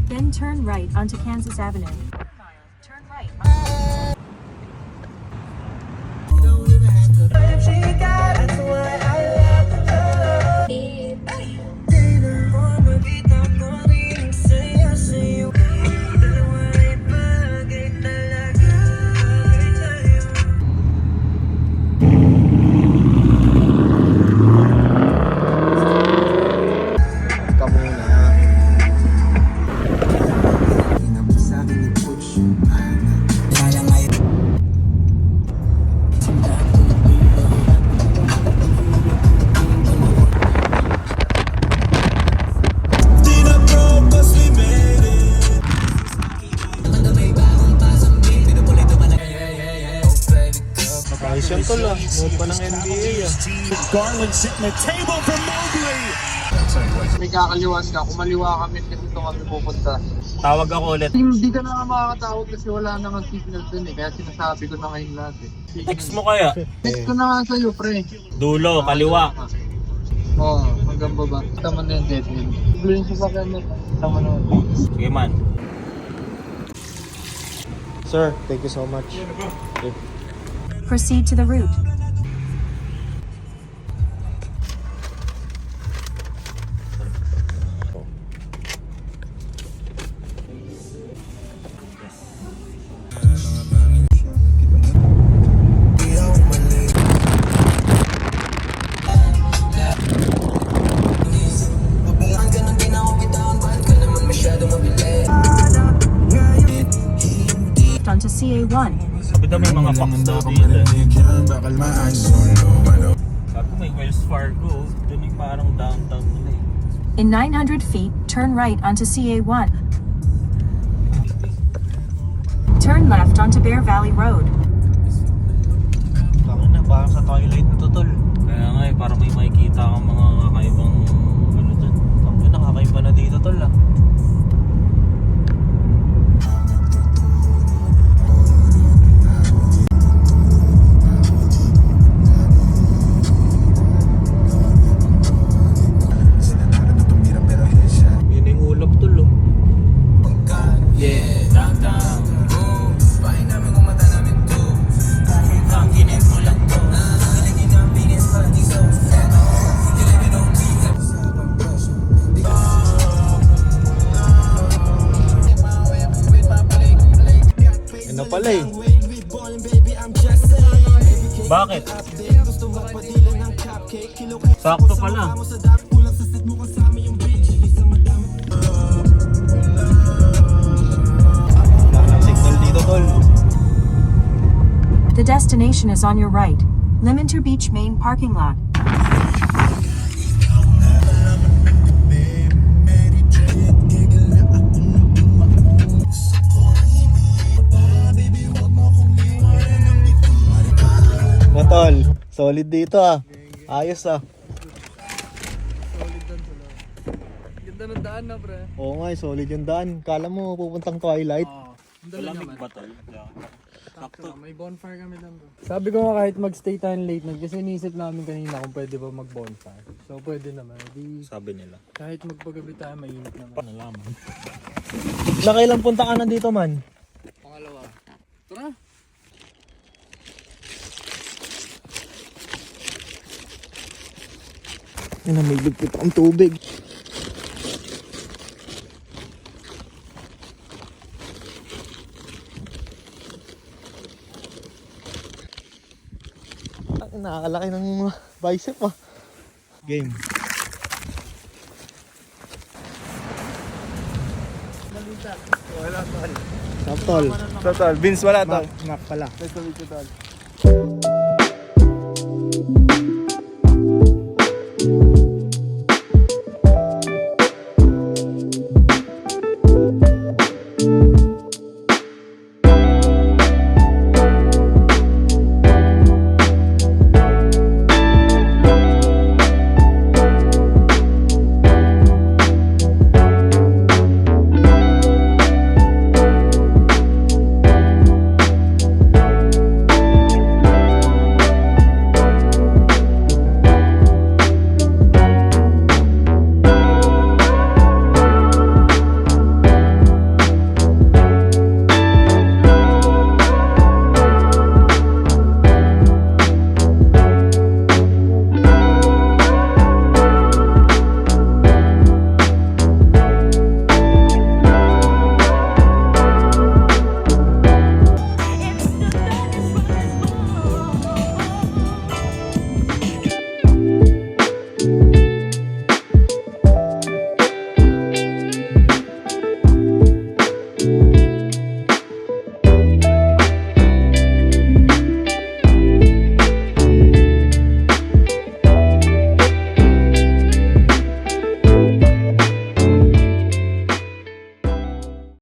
Then turn right onto Kansas Avenue. Turn right. Ayos yan tol ah. Nood pa ng NBA ah. Garland sitting the table for Mobley. May kakaliwan ka, kumaliwa kami kasi ito kami pupunta. Tawag ako ulit. Hindi ka na makakatawag kasi wala nang signal dun eh. Kaya sinasabi ko na ngayon lahat eh. Text mo kaya? Text ko na nga sa'yo, pre. Dulo, kaliwa. Oo, hanggang baba. Tama na yung dead end. Siguro yung sasakyan mo. Tama na. Sige man. Sir, thank you so much. Proceed to the route. Onto CA1. Sabi daw may mga packs daw dito. Sabi ko may Wells Fargo. Doon yung parang downtown nila eh. In 900 feet, turn right onto CA1. Turn left onto Bear Valley Road. Tangin na, parang sa twilight na to tol. Kaya nga eh, parang may makikita kang mga kakaibang ano dyan. Tangin na, kakaiba na dito tol ah. Ano pala eh? Bakit? Sakto pala. Signal dito tol. The destination is on your right. Limenter Beach main parking lot. Tol, solid dito ah. Ayos ah. Ganda ng daan na, pre. Oo nga, solid yung daan. Kala mo pupuntang Twilight. Malamig ba tol? Sakto. May bonfire kami lang bro. Sabi ko nga kahit magstay tayo late night kasi iniisip namin kanina kung pwede ba mag-bonfire. So pwede naman. Di, Sabi nila. kahit magpagabi tayo mainit naman. Nalaman. Nakailang punta ka na dito man? Pangalawa. Tara! Namiglig ko ang tubig. Nakakalaki ng bicep ah. Game. Wala tol. Stop tol. Total, Vince wala tol. Map pala. Let's go tol.